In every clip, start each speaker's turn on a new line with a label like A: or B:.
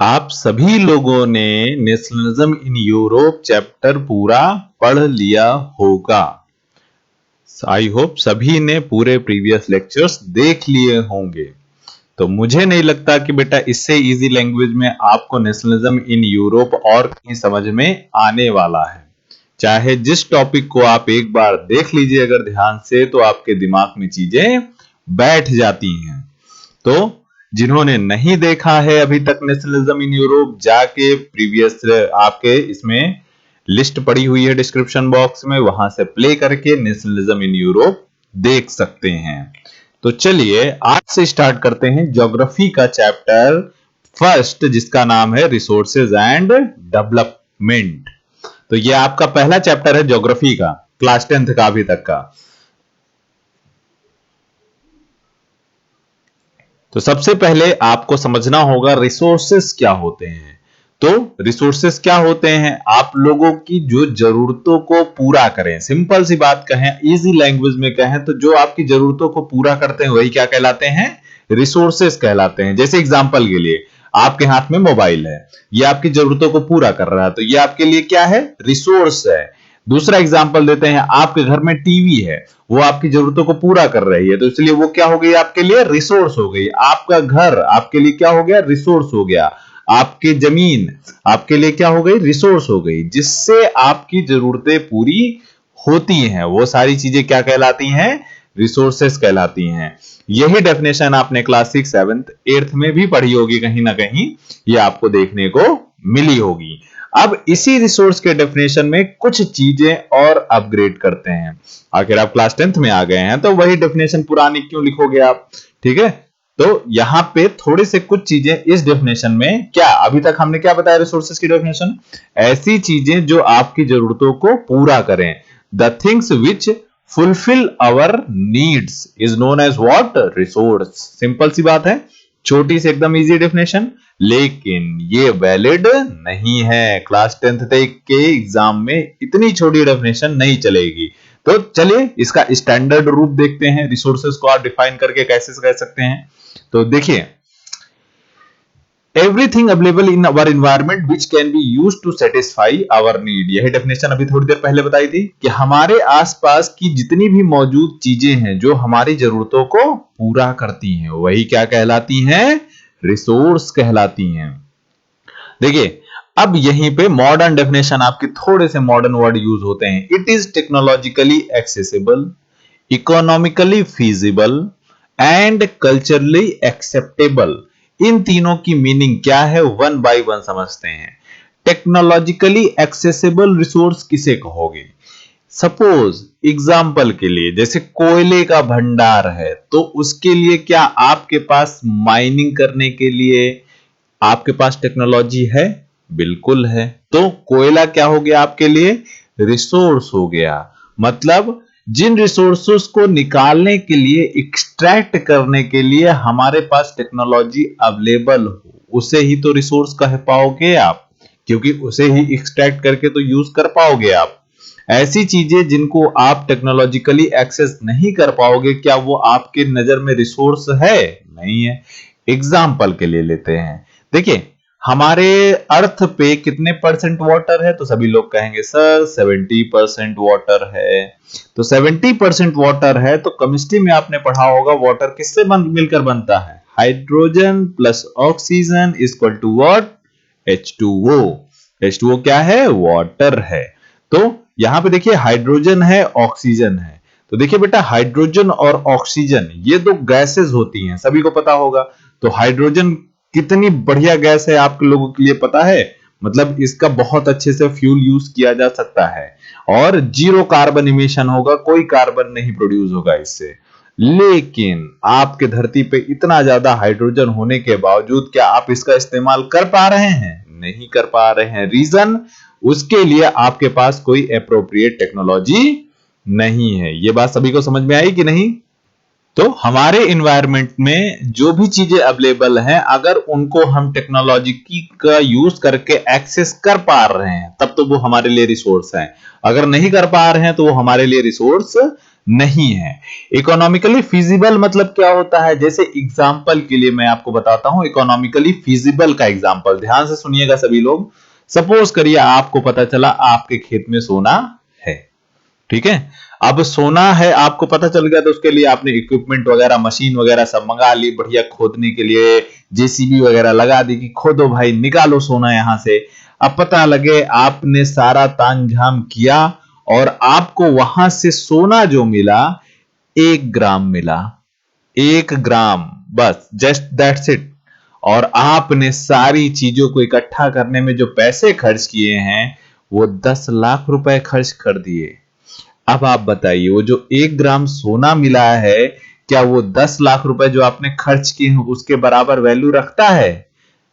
A: आप सभी लोगों ने नेशनलिज्म इन यूरोप चैप्टर पूरा पढ़ लिया होगा। आई होप सभी ने पूरे प्रीवियस लेक्चर्स देख लिए होंगे। तो मुझे नहीं लगता कि बेटा इससे इजी लैंग्वेज में आपको नेशनलिज्म इन यूरोप और कहीं समझ में आने वाला है। चाहे जिस टॉपिक को आप एक बार देख लीजिए अगर ध्यान से, तो आपके दिमाग में चीजें बैठ जाती हैं। तो जिन्होंने नहीं देखा है अभी तक नेशनलिज्म इन यूरोप, जाके प्रीवियस आपके इसमें लिस्ट पड़ी हुई है डिस्क्रिप्शन बॉक्स में, वहां से प्ले करके नेशनलिज्म इन यूरोप देख सकते हैं। तो चलिए आज से स्टार्ट करते हैं ज्योग्राफी का चैप्टर फर्स्ट, जिसका नाम है रिसोर्सेज एंड डेवलपमेंट। तो ये आपका पहला चैप्टर है ज्योग्राफी का, क्लास 10th का अभी तक का। तो सबसे पहले आपको समझना होगा रिसोर्सेस क्या होते हैं। तो रिसोर्सेस क्या होते हैं? आप लोगों की जो जरूरतों को पूरा करें, सिंपल सी बात कहें, इजी लैंग्वेज में कहें तो जो आपकी जरूरतों को पूरा करते हैं वही क्या कहलाते हैं? रिसोर्सेस कहलाते हैं। जैसे एग्जांपल के लिए आपके हाथ में मोबाइल है, ये आपकी जरूरतों को पूरा कर रहा है, तो ये आपके लिए क्या है? रिसोर्स है। दूसरा एग्जांपल देते हैं, आपके घर में टीवी है, वो आपकी जरूरतों को पूरा कर रही है, तो इसलिए वो क्या हो गई? आपके लिए रिसोर्स हो गई। आपका घर आपके लिए क्या हो गया? रिसोर्स हो गया। आपकी जमीन आपके लिए क्या हो गई? रिसोर्स हो गई, जिससे आपकी जरूरतें पूरी होती हैं। वो सारी चीजें क्या कहलाती हैं? रिसोर्सेस कहलाती हैं। यही डेफिनेशन आपने क्लास 6, 7th, 8th में भी पढ़ी होगी कहीं ना कहीं, ये आपको देखने को मिली होगी। अब इसी रिसोर्स के डेफिनेशन में कुछ चीजें और अपग्रेड करते हैं। आखिर आप क्लास 10th में आ गए हैं तो वही डेफिनेशन पुरानी क्यों लिखोगे आप? ठीक है, तो यहां पे थोड़े से कुछ चीजें इस डेफिनेशन में, क्या अभी तक हमने क्या बताया रिसोर्सेज की डेफिनेशन? ऐसी चीजें जो आपकी जरूरतों को पूरा करें। The things which fulfil our needs is known as what? Resource. Simple सी बात है, छोटी सी एकदम इजी डेफिनेशन, लेकिन ये वैलिड नहीं है। क्लास 10th तक के एग्जाम में इतनी छोटी डेफिनेशन नहीं चलेगी। तो चलिए इसका स्टैंडर्ड रूप देखते हैं, रिसोर्सेज को आप डिफाइन करके कैसे कह सकते हैं। तो देखिए, everything available in our environment which can be used to satisfy our need. यही डेफिनेशन अभी थोड़ी देर पहले बताई थी कि हमारे आसपास की जितनी भी मौजूद चीजें हैं जो हमारी जरूरतों को पूरा करती हैं, वही क्या कहलाती हैं? रिसोर्स कहलाती हैं। देखिए, अब यहीं पे मॉडर्न डेफिनेशन आपके थोड़े से मॉडर्न वर्ड यूज होते हैं। It is technologically accessible, economically feasible and culturally acceptable. इन तीनों की मीनिंग क्या है, वन बाय वन समझते हैं। टेक्नोलॉजिकली एक्सेसिबल रिसोर्स किसे कहोगे? सपोज एग्जाम्पल के लिए, जैसे कोयले का भंडार है, तो उसके लिए क्या आपके पास माइनिंग करने के लिए आपके पास टेक्नोलॉजी है? बिल्कुल है। तो कोयला क्या हो गया आपके लिए? रिसोर्स हो गया। मतलब जिन रिसोर्सेस को निकालने के लिए, एक्सट्रैक्ट करने के लिए हमारे पास टेक्नोलॉजी अवेलेबल हो, उसे ही तो रिसोर्स कह पाओगे आप, क्योंकि उसे ही एक्सट्रैक्ट करके तो यूज कर पाओगे आप। ऐसी चीजें जिनको आप टेक्नोलॉजिकली एक्सेस नहीं कर पाओगे, क्या वो आपके नजर में रिसोर्स है? नहीं है। एग्जाम्पल के लिए लेते हैं, देखिए हमारे अर्थ पे कितने परसेंट वाटर है? तो सभी लोग कहेंगे सर 70% वाटर है। तो 70% वाटर है, तो केमिस्ट्री में आपने पढ़ा होगा वाटर किससे मिलकर बनता है? Hydrogen plus oxygen equal to what? H2O। H2O क्या है? वाटर है। तो यहां पे देखिए हाइड्रोजन है, ऑक्सीजन है। तो देखिए बेटा, हाइड्रोजन और ऑक्सीजन ये दो गैसेस होती हैं, सभी को पता होगा। तो हाइड्रोजन कितनी बढ़िया गैस है आप लोगों के लिए पता है? मतलब इसका बहुत अच्छे से फ्यूल यूज किया जा सकता है और जीरो कार्बन इमिशन होगा, कोई कार्बन नहीं प्रोड्यूस होगा इससे। लेकिन आपके धरती पे इतना ज्यादा हाइड्रोजन होने के बावजूद क्या आप इसका इस्तेमाल कर पा रहे हैं? नहीं कर पा रहे हैं। रीजन, उसके लिए आपके पास कोई एप्रोप्रिएट टेक्नोलॉजी नहीं है। ये बात सभी को समझ में आई कि नहीं? तो हमारे एनवायरनमेंट में जो भी चीजें अवेलेबल हैं, अगर उनको हम टेक्नोलॉजी का यूज करके एक्सेस कर पा रहे हैं, तब तो वो हमारे लिए रिसोर्स है। अगर नहीं कर पा रहे हैं तो वो हमारे लिए रिसोर्स नहीं है। इकोनॉमिकली फिजिबल मतलब क्या होता है, जैसे एग्जाम्पल के लिए मैं आपको बताता हूं इकोनॉमिकली फिजिबल का एग्जाम्पल, ध्यान से सुनिएगा सभी लोग। सपोज करिए आपको पता चला आपके खेत में सोना है, ठीक है। अब सोना है आपको पता चल गया, तो उसके लिए आपने इक्विपमेंट वगैरह मशीन वगैरह सब मंगा ली, बढ़िया खोदने के लिए जेसीबी वगैरह लगा दी कि खोदो भाई निकालो सोना यहां से। अब पता लगे आपने सारा तामझाम किया और आपको वहां से सोना जो मिला 1 ग्राम मिला, 1 ग्राम, बस जस्ट दैट्स इट। और आपने सारी चीजों को इकट्ठा करने में जो पैसे खर्च किए हैं वो 10 लाख रुपए खर्च कर दिए। अब आप बताइए वो जो 1 ग्राम सोना मिला है, क्या वो 10 लाख रुपए जो आपने खर्च किए हैं उसके बराबर वैल्यू रखता है?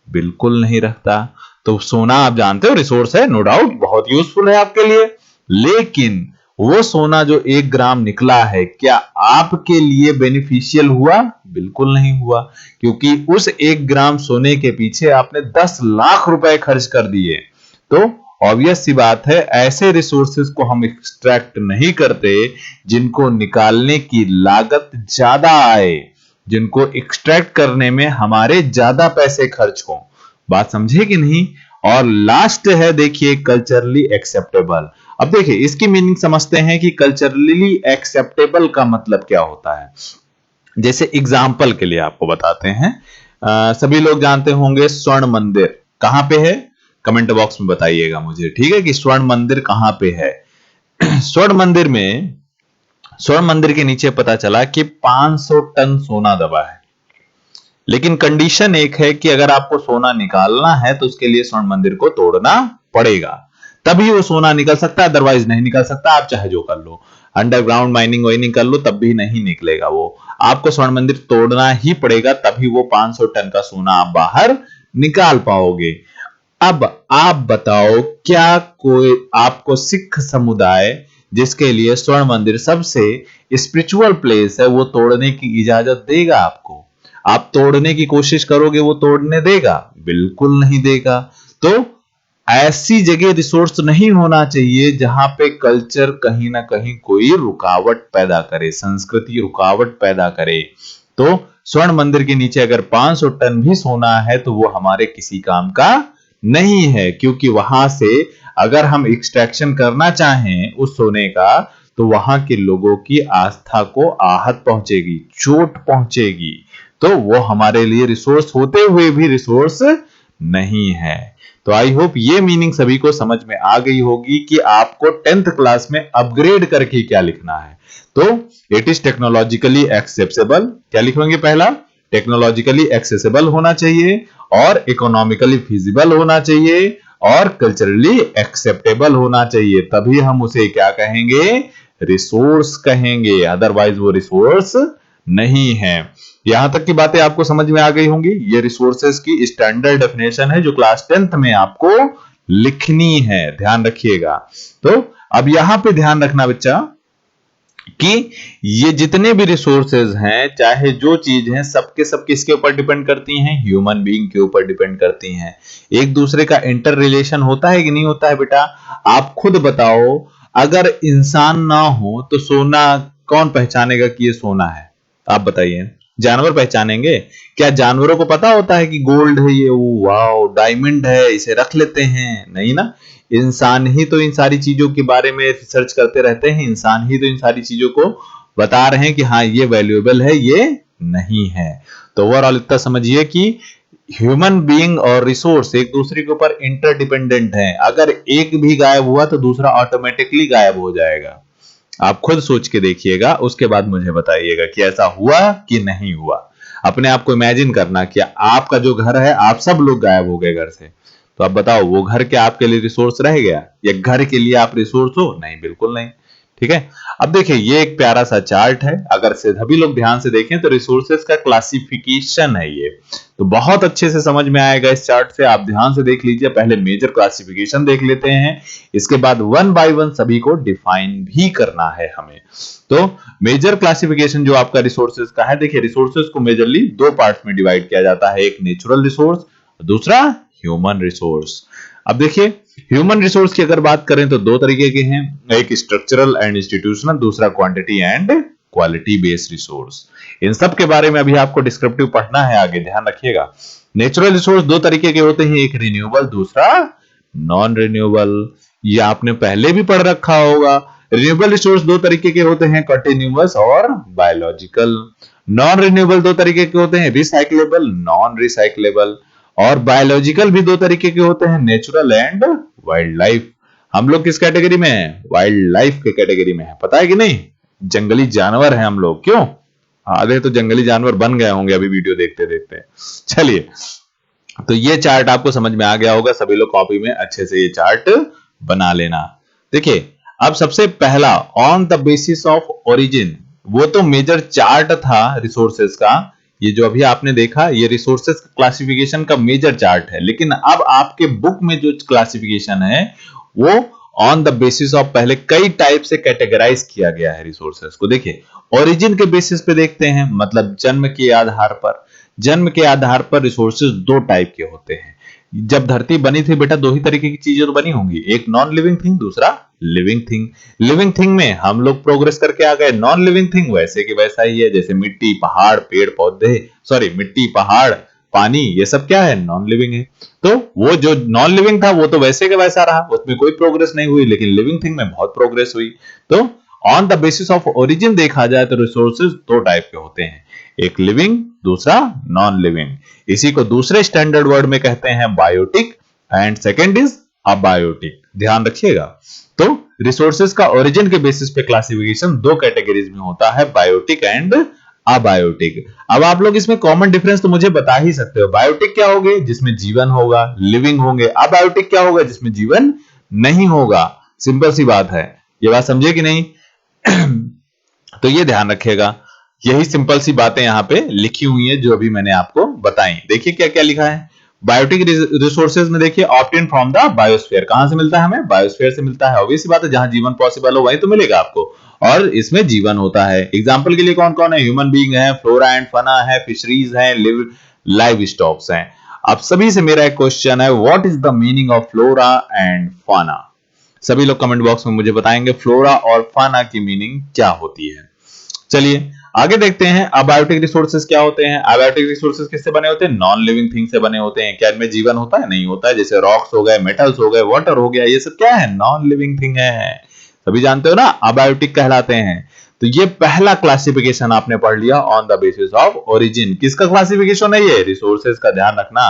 A: बिल्कुल नहीं रखता। तो सोना आप जानते हो रिसोर्स है, नो डाउट बहुत यूजफुल है आपके लिए, लेकिन वो सोना जो 1 ग्राम निकला है क्या आपके लिए बेनिफिशियल हुआ? बिल्कुल नहीं हुआ, क्योंकि उस 1 ग्राम सोने के पीछे आपने 10 लाख रुपए खर्च कर दिए। तो ऑब्वियस सी बात है ऐसे रिसोर्सेज को हम एक्सट्रैक्ट नहीं करते जिनको निकालने की लागत ज्यादा आए, जिनको एक्सट्रैक्ट करने में हमारे ज्यादा पैसे खर्च हो। बात समझे कि नहीं? और लास्ट है देखिए कल्चरली एक्सेप्टेबल। अब देखिए इसकी मीनिंग समझते हैं कि कल्चरली एक्सेप्टेबल का मतलब क्या होता है। जैसे एग्जाम्पल के लिए आपको बताते हैं, सभी लोग जानते होंगे स्वर्ण मंदिर कहां पे है, कमेंट बॉक्स में बताइएगा मुझे, ठीक है, कि स्वर्ण मंदिर कहां पे है। स्वर्ण मंदिर में, स्वर्ण मंदिर के नीचे पता चला कि 500 टन सोना दबा है, लेकिन कंडीशन एक है कि अगर आपको सोना निकालना है तो उसके लिए स्वर्ण मंदिर को तोड़ना पड़ेगा, तभी वो सोना निकल सकता है, अदरवाइज नहीं निकल सकता। आप चाहे जो कर लो, अंडरग्राउंड माइनिंग वाइनिंग कर लो, तब भी नहीं निकलेगा वो। आपको स्वर्ण मंदिर तोड़ना ही पड़ेगा, तभी वो 500 टन का सोना आप बाहर निकाल पाओगे। अब आप बताओ क्या कोई आपको सिख समुदाय जिसके लिए स्वर्ण मंदिर सबसे स्पिरिचुअल प्लेस है वो तोड़ने की इजाजत देगा आपको? आप तोड़ने की कोशिश करोगे वो तोड़ने देगा? बिल्कुल नहीं देगा। तो ऐसी जगह रिसोर्स नहीं होना चाहिए जहां पे कल्चर कहीं ना कहीं कोई रुकावट पैदा करे, संस्कृति रुकावट पैदा करे। तो स्वर्ण मंदिर के नीचे अगर 500 टन भी सोना है तो वो हमारे किसी काम का नहीं है, क्योंकि वहां से अगर हम एक्सट्रैक्शन करना चाहें उस सोने का तो वहां के लोगों की आस्था को आहत पहुंचेगी, चोट पहुंचेगी। तो वो हमारे लिए रिसोर्स होते हुए भी रिसोर्स नहीं है। तो आई होप ये मीनिंग सभी को समझ में आ गई होगी कि आपको 10th क्लास में अपग्रेड करके क्या लिखना है। तो इट इज टेक्नोलॉजिकली एक्सेसिबल, क्या लिखेंगे? पहला टेक्नोलॉजिकली एक्सेसिबल होना चाहिए, और इकोनॉमिकली फिजिबल होना चाहिए, और कल्चरली एक्सेप्टेबल होना चाहिए, तभी हम उसे क्या कहेंगे? रिसोर्स कहेंगे, अदरवाइज वो रिसोर्स नहीं है। यहां तक की बातें आपको समझ में आ गई होंगी। ये रिसोर्सेज की स्टैंडर्ड डेफिनेशन है जो क्लास 10th में आपको लिखनी है, ध्यान रखिएगा। तो अब यहां पे ध्यान रखना बच्चा कि ये जितने भी रिसोर्सेज हैं, चाहे जो चीज हैं, सबके सब किसके ऊपर डिपेंड करती हैं? ह्यूमन बीइंग के ऊपर डिपेंड करती हैं। एक दूसरे का इंटर रिलेशन होता है कि नहीं होता है बेटा? आप खुद बताओ, अगर इंसान ना हो तो सोना कौन पहचानेगा कि ये सोना है? आप बताइए, जानवर पहचानेंगे? क्या जानवरों को पता होता है कि गोल्ड है ये, वाओ डायमंड है, इसे रख लेते हैं? नहीं ना। इंसान ही तो इन सारी चीजों के बारे में रिसर्च करते रहते हैं, इंसान ही तो इन सारी चीजों को बता रहे हैं कि हाँ ये वैल्यूएबल है, ये नहीं है। तो ओवरऑल इतना समझिए कि ह्यूमन बीइंग और रिसोर्स एक दूसरे के ऊपर इंटरडिपेंडेंट हैं। अगर एक भी गायब हुआ तो दूसरा ऑटोमेटिकली गायब हो जाएगा। आप खुद सोच के देखिएगा, उसके बाद मुझे बताइएगा कि ऐसा हुआ कि नहीं हुआ। अपने आप को इमेजिन करना कि आपका जो घर है, आप सब लोग गायब हो गए घर से, तो आप बताओ वो घर क्या आपके लिए रिसोर्स रह गया, या घर के लिए आप रिसोर्स हो? नहीं, बिल्कुल नहीं। ठीक है। अब देखिए ये एक प्यारा सा चार्ट है, अगर से सभी लोग ध्यान से देखें तो रिसोर्सेज का क्लासिफिकेशन है ये, तो बहुत अच्छे से समझ में आएगा इस चार्ट से। आप ध्यान से देख लीजिए, पहले मेजर क्लासिफिकेशन देख लेते हैं, इसके बाद वन बाय वन सभी को डिफाइन भी करना है हमें। तो मेजर क्लासिफिकेशन जो आपका रिसोर्सेज का है, देखिए रिसोर्सेज को मेजरली दो पार्ट्स में डिवाइड किया जाता है, एक नेचुरल रिसोर्स दूसरा ह्यूमन रिसोर्स। अब देखिए ह्यूमन रिसोर्स की अगर बात करें तो दो तरीके के हैं, एक स्ट्रक्चरल एंड इंस्टीट्यूशनल, दूसरा quantity and quality based resource. इन सब के बारे में अभी आपको डिस्क्रिप्टिव पढ़ना है, आगे ध्यान रखिएगा। नेचुरल रिसोर्स दो तरीके के होते हैं, एक रिन्यूएबल, दूसरा नॉन रिन्यूएबल। ये आपने पहले भी पढ़ रखा होगा। रिन्यूएबल रिसोर्स दो तरीके के होते हैं, कंटीन्यूअस और बायोलॉजिकल। नॉन रिन्यूएबल दो तरीके के होते हैं, रिसाइक्लेबल, नॉन रिसाइक्लेबल। और बायोलॉजिकल भी दो तरीके के होते हैं, नेचुरल एंड वाइल्ड लाइफ। हम लोग किस कैटेगरी में है? वाइल्ड लाइफ के कैटेगरी में है, पता है कि नहीं? जंगली जानवर हैं हम लोग। क्यों? आधे तो जंगली जानवर बन गए होंगे अभी वीडियो देखते देखते। चलिए, तो ये चार्ट आपको समझ में आ गया होगा, सभी लोग कॉपी में अच्छे से ये चार्ट बना लेना। देखिए अब सबसे पहला on the basis of origin, वो तो मेजर चार्ट था रिसोर्सेज का। ये जो अभी आपने देखा ये रिसोर्सेज क्लासिफिकेशन का मेजर चार्ट है, लेकिन अब आपके बुक में जो क्लासिफिकेशन है वो ऑन द बेसिस ऑफ पहले कई टाइप से कैटेगराइज किया गया है रिसोर्सेज को। देखिए ओरिजिन के बेसिस पे देखते हैं, मतलब जन्म के आधार पर। जन्म के आधार पर रिसोर्सेज दो टाइप के होते हैं। जब धरती बनी थी बेटा दो ही तरीके की चीजें तो बनी होंगी, एक नॉन लिविंग थिंग, दूसरा लिविंग थिंग। लिविंग थिंग में हम लोग प्रोग्रेस करके आ गए, नॉन लिविंग थिंग वैसे की वैसा ही है, जैसे मिट्टी, पहाड़, पेड़ पौधे, सॉरी मिट्टी, पहाड़, पानी, ये सब क्या है? नॉन लिविंग है। तो वो जो नॉन लिविंग था वो तो वैसे के वैसा रहा, उसमें कोई प्रोग्रेस नहीं हुई, लेकिन लिविंग थिंग में बहुत प्रोग्रेस हुई। तो on the basis of origin देखा जाए तो रिसोर्सेज दो टाइप के होते हैं, एक लिविंग, दूसरा नॉन लिविंग। इसी को दूसरे स्टैंडर्ड वर्ड में कहते हैं biotic and second is abiotic. ध्यान रखिएगा। तो रिसोर्सेज का ओरिजिन के बेसिस पे क्लासिफिकेशन दो कैटेगरीज में होता है, बायोटिक एंड अबायोटिक। अब आप लोग इसमें कॉमन डिफरेंस तो मुझे बता ही सकते हो। बायोटिक क्या होंगे? जिसमें जीवन होगा, लिविंग होंगे। अबायोटिक क्या होगा? जिसमें जीवन नहीं होगा। सिंपल सी बात है, ये बात समझे कि नहीं? तो ये ध्यान रखिएगा, यही सिंपल सी बातें यहाँ पे लिखी हुई है जो अभी मैंने आपको बताई। देखिए क्या क्या लिखा है। बायोटिक रिसोर्सेज में देखिए ऑब्टेन फ्रॉम द बायोस्फीयर, कहां से मिलता है हमें? बायोस्फीयर से मिलता है। ऑब्वियस सी बात है, जहां जीवन पॉसिबल हो वहीं तो मिलेगा आपको, और इसमें जीवन होता है। एग्जांपल के लिए कौन कौन है? ह्यूमन बीइंग है, फ्लोरा एंड फना है, फिशरीज है, लाइव स्टॉक्स हैं। अब सभी से मेरा एक क्वेश्चन है, what is the meaning of flora and फाना? सभी लोग कमेंट बॉक्स में मुझे बताएंगे फ्लोरा और फाना की मीनिंग क्या होती है। चलिए आगे देखते हैं अबायोटिक रिसोर्सेज क्या होते हैं। अबायोटिक रिसोर्सेज किससे बने होते हैं? नॉन लिविंग थिंग से बने होते हैं। क्या इनमें जीवन होता है? नहीं होता है। जैसे रॉक्स हो गए, मेटल्स हो गए, वाटर हो गया, ये सब क्या है? नॉन लिविंग थिंग है। सभी जानते हो ना, अबायोटिक कहलाते हैं। तो ये पहला क्लासिफिकेशन आपने पढ़ लिया on the basis of origin. किसका क्लासिफिकेशन है ये? रिसोर्सेज का, ध्यान रखना।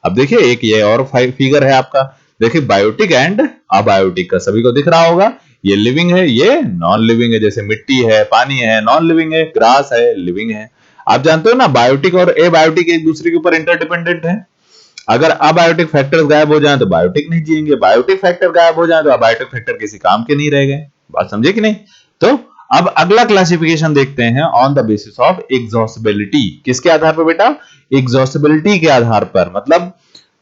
A: अब देखिए एक ये और फिगर है आपका, देखिए बायोटिक एंड अबायोटिक का, सभी को दिख रहा होगा। ये लिविंग है, ये नॉन लिविंग है। जैसे मिट्टी है, पानी है, नॉन लिविंग है, ग्रास है, लिविंग है। आप जानते हो ना बायोटिक और एबायोटिक एक दूसरे के ऊपर इंटरडिपेंडेंट है। अगर अबायोटिक फैक्टर्स गायब हो जाए तो बायोटिक नहीं जिएंगे, बायोटिक फैक्टर गायब हो जाए तो अबायोटिक फैक्टर किसी काम के नहीं रह गए। बात समझे कि नहीं? तो अब अगला क्लासिफिकेशन देखते हैं on the basis of exhaustibility. किसके आधार पर बेटा? एग्जॉस्टिबिलिटी के आधार पर, मतलब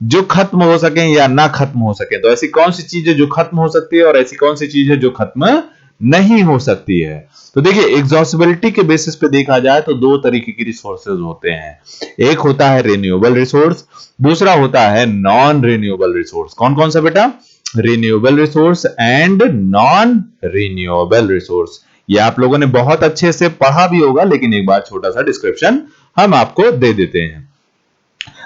A: जो खत्म हो सके या ना खत्म हो सके। तो ऐसी कौन सी चीज है जो खत्म हो सकती है और ऐसी कौन सी चीज है जो खत्म नहीं हो सकती है? तो देखिए एग्जॉस्टिबिलिटी के बेसिस पे देखा जाए तो दो तरीके की रिसोर्सेज होते हैं, एक होता है रिन्यूएबल रिसोर्स, दूसरा होता है नॉन रिन्यूएबल रिसोर्स। कौन कौन सा बेटा? Renewable resource and non renewable resource. ये आप लोगों ने बहुत अच्छे से पढ़ा भी होगा, लेकिन एक बार छोटा सा डिस्क्रिप्शन हम आपको दे देते हैं।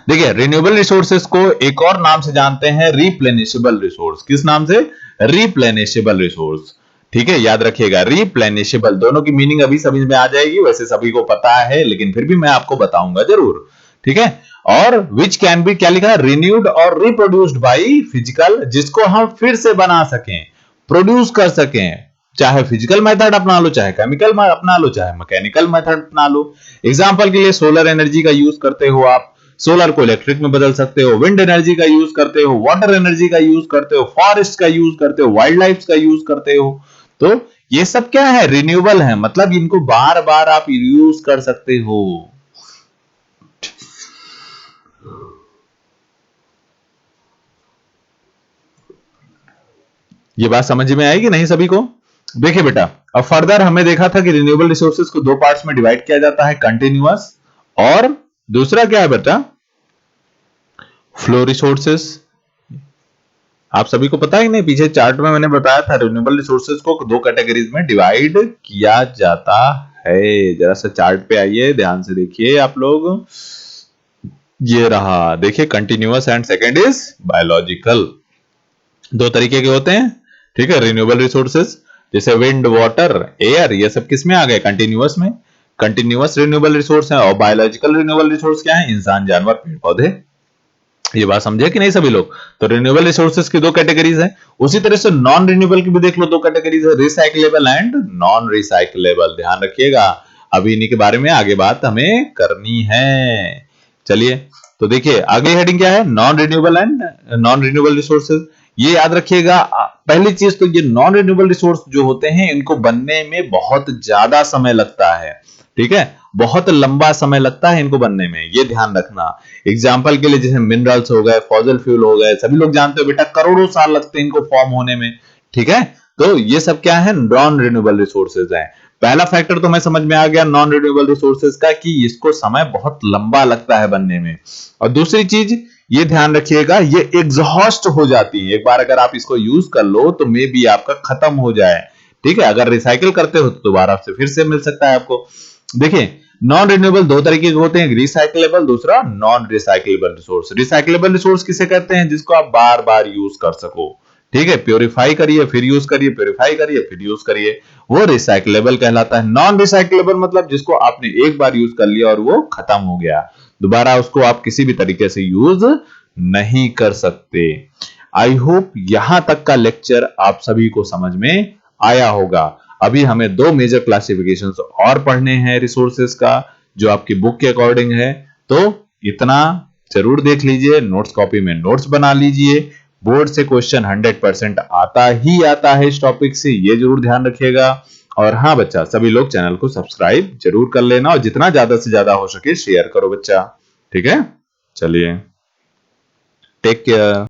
A: देखिए रिन्यूएबल रिसोर्सेज को एक और नाम से जानते हैं, रिप्लेनिशेबल रिसोर्स। किस नाम से? रिप्लेनिशेबल रिसोर्स। ठीक है, याद रखिएगा, रिप्लेनिशेबल। दोनों की मीनिंग अभी समझ में आ जाएगी, वैसे सभी को पता है, लेकिन फिर भी मैं आपको बताऊंगा जरूर। ठीक है, और विच कैन बी, क्या लिखा है? रिन्यूड और रिप्रोड्यूस्ड बाई फिजिकल, जिसको हम फिर से बना सकें, प्रोड्यूस कर सकें। चाहे फिजिकल मेथड अपना लो, चाहे केमिकल अपना लो, चाहे मैकेनिकल मेथड अपना लो। एग्जांपल के लिए सोलर एनर्जी का यूज करते हो आप, सोलर को इलेक्ट्रिक में बदल सकते हो। विंड एनर्जी का यूज करते हो, वाटर एनर्जी का यूज करते हो, फॉरेस्ट का यूज करते हो, वाइल्ड लाइफ का यूज करते हो। तो ये सब क्या है? रिन्यूएबल है, मतलब इनको बार बार आप यूज कर सकते हो। ये बात समझ में आएगी नहीं सभी को? देखिए बेटा, अब फर्दर हमें देखा था कि रिन्यूएबल रिसोर्सेज को दो पार्ट्स में डिवाइड किया जाता है, कंटिन्यूअस और दूसरा क्या है बेटा? फ्लो रिसोर्सेस, आप सभी को पता है नहीं, पीछे चार्ट में मैंने बताया था रिन्यूएबल रिसोर्सेज को दो कैटेगरीज में डिवाइड किया जाता है। जरा सा चार्ट पे आइए, ध्यान से देखिए आप लोग, ये रहा देखिए, continuous and second is biological. दो तरीके के होते हैं, ठीक है, रिन्यूएबल रिसोर्सेज जैसे विंड, वाटर, एयर, ये सब किस में आ गए, कंटिन्यूअस में। कंटिन्यूअस रिन्यूएबल रिसोर्स है। और बायोलॉजिकल रिन्यूएबल रिसोर्स क्या है, इंसान, जानवर, पेड़ पौधे। ये बात समझे कि नहीं सभी लोग। तो रिन्यूएबल रिसोर्सेज की दो कैटेगरीज है। उसी तरह से नॉन रिन्यूएबल की भी देख लो, दो कैटेगरीज है, रिसाइकलेबल एंड नॉन रिसाइकलेबल। ध्यान रखिएगा, अभी इन्हीं के बारे में आगे बात हमें करनी है। चलिए, तो देखिए आगे हेडिंग क्या है, non renewable and non renewable resources. ये याद रखिएगा, पहली चीज तो ये नॉन रिन्यूएबल रिसोर्स जो होते हैं इनको बनने में बहुत ज्यादा समय लगता है, ठीक है, बहुत लंबा समय लगता है इनको बनने में, ये ध्यान रखना। एग्जाम्पल के लिए जैसे मिनरल्स हो गए, फॉसिल फ्यूल हो गए, सभी लोग जानते हो बेटा करोड़ों साल लगते हैं इनको फॉर्म होने में, ठीक है। तो ये सब क्या है, नॉन रिन्यूएबल रिसोर्सेज है। पहला फैक्टर तो मैं समझ में आ गया नॉन रिन्यूएबल रिसोर्सेज का, कि इसको समय बहुत लंबा लगता है बनने में। और दूसरी चीज ये ध्यान रखिएगा, ये एग्जॉस्ट हो जाती है, एक बार अगर आप इसको यूज कर लो तो मे बी आपका खत्म हो जाए, ठीक है। अगर रिसाइकिल करते हो तो दोबारा से फिर से मिल सकता है आपको। देखिए, नॉन रिन्यूएबल दो तरीके के होते हैं, रिसाइकलेबल, दूसरा non recyclable resource. Recyclable resource किसे कहते हैं, जिसको आप बार बार यूज कर सको, ठीक है, प्योरीफाई करिए फिर यूज करिए, प्योरीफाई करिए फिर यूज करिए, वो रिसाइकलेबल कहलाता है। नॉन रिसाइकलेबल मतलब जिसको आपने एक बार यूज कर लिया और वो खत्म हो गया, दोबारा उसको आप किसी भी तरीके से यूज नहीं कर सकते। आई होप यहां तक का लेक्चर आप सभी को समझ में आया होगा। अभी हमें दो मेजर क्लासिफिकेशंस और पढ़ने हैं रिसोर्सेज का, जो आपकी बुक के अकॉर्डिंग है। तो इतना जरूर देख लीजिए, नोट्स कॉपी में नोट्स बना लीजिए। बोर्ड से क्वेश्चन 100% आता ही आता है इस टॉपिक से, ये जरूर ध्यान रखिएगा। और हाँ बच्चा, सभी लोग चैनल को सब्सक्राइब जरूर कर लेना, और जितना ज्यादा से ज्यादा हो सके शेयर करो बच्चा, ठीक है। चलिए, टेक केयर।